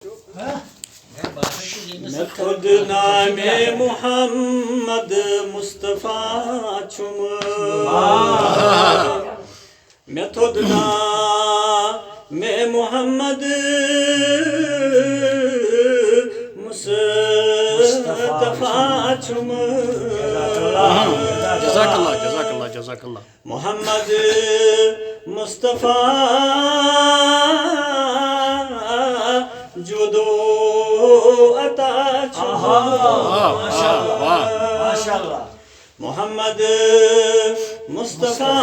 میں خود نام محمد مصطفیٰ چھم میں خود نام محمد مصطفیٰ چھم جزاک اللہ محمد مصطفیٰ جودو عطا چھم ماشاءاللہ محمد مصطفیٰ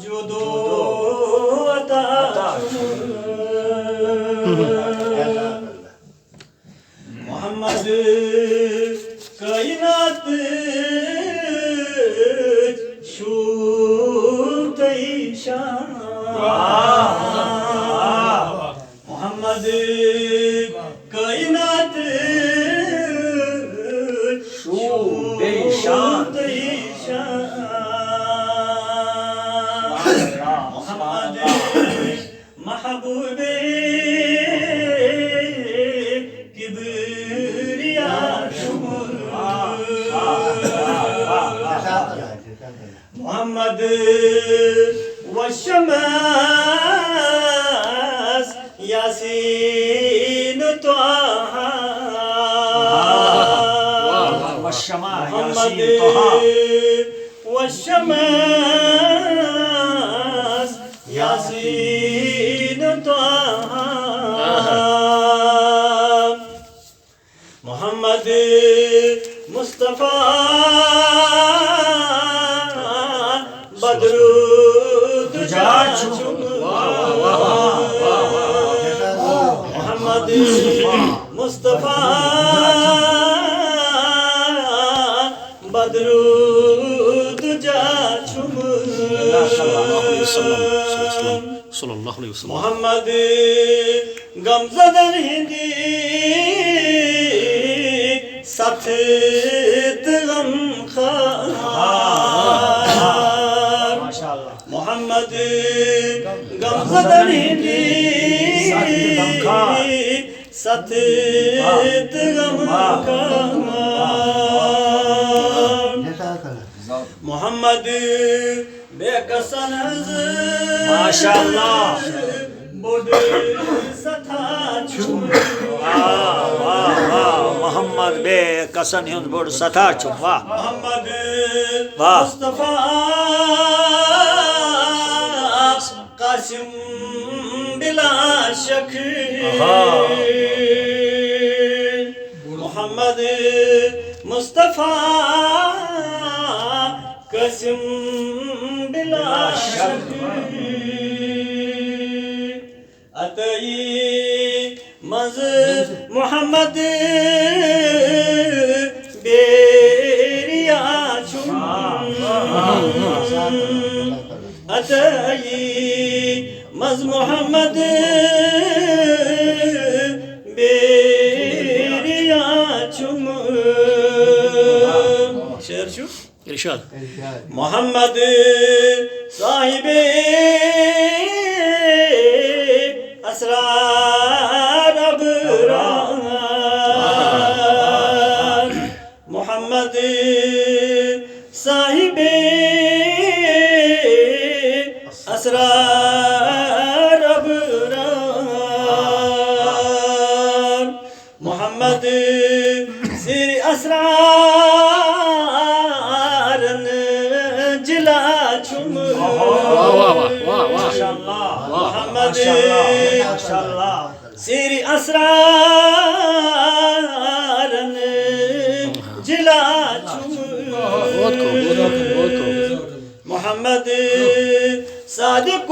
جودو عطا چھم محمد کائنات شوت شان محمد کائنات شوت شان محمد محبوب محمد والشمس ياسين طه محمد والشمس ياسين طه محمد مصطفى بدر دجا چھم محمد مصطفیٰ بدر دجا چھم صلی اللہ علیہ وسلم محمد غمزدن ہندی ستت غم خار محمد غمزدن ہندی ستت غم خار محمد بے کسن ماشاءاللہ بڑھ ستھا چھم محمد بے کسن ہند بڑ ستا چھم واہ محمد واہ مصطفیٰ قاسم بلا شک محمد مصطفیٰ قاسم بلا شک عطائی مز محمد بیریا چھم عطائی مز محمد بیریا چھم شعر چھو ارشاد محمد صاحب اسرار ابرار محمد صاحب اسرار ابرار محمد سر اسرار جلا چھم محمد سر اسرار جلا چھم محمد صادق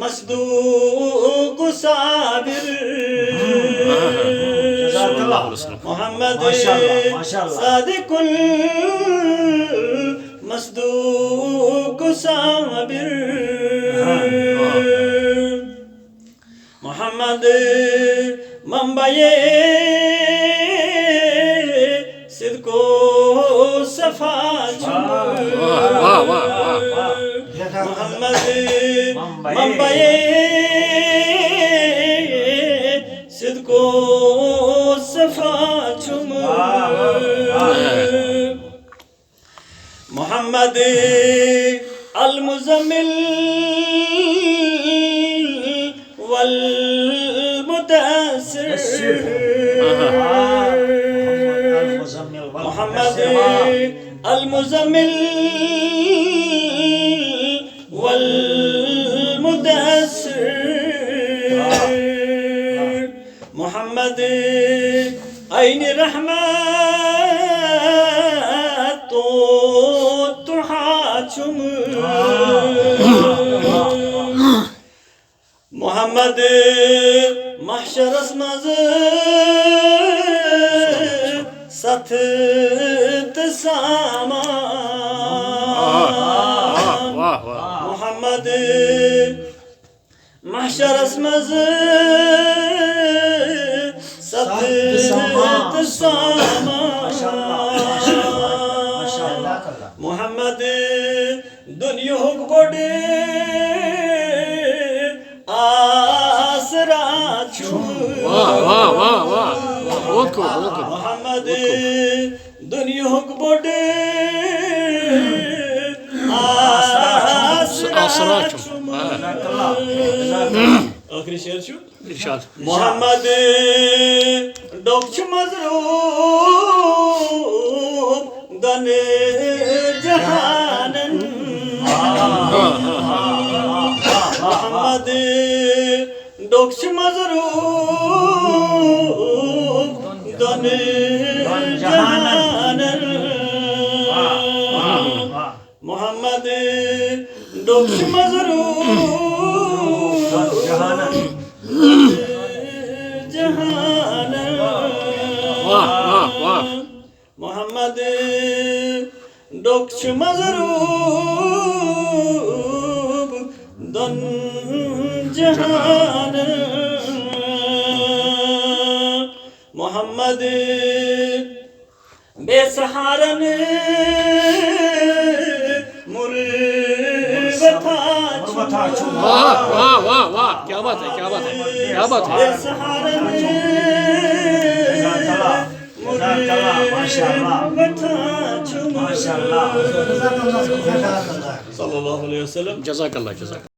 المصدوق صابر محمد صادق المصدوق صابر محمد منبع صدق و صفا چھم محمد منبع منبع صدق و صفا چم محمد المزمل والمدثر محمد المزمل والمدثر محمد عين رحمت تو تحاچم محمد محشر اسمز ست تساما واہ واہ محمد محشر اسمز ست تساما محمد دنیا حق بڑے آسرا چھو واہ واہ واہ واہ اوکو اوکو محمد دنیا حق بڑے آسرا چھو آخری شعر چھو ارشاد محمد ڈوکچ مضروب دن جہانن محمد ڈوکچ مضروب دن جہانن محمد ڈوکچ مضروب جہانن واہ واہ واہ محمد ڈوکچ مضروب دن جہان محمد بے سہارن مربتا واہ واہ واہ واہ کیا بات ہے کیا بات ہے کیا بات ہے بے سہارن صلی اللہ علیہ وسلم جزاک اللہ جزاک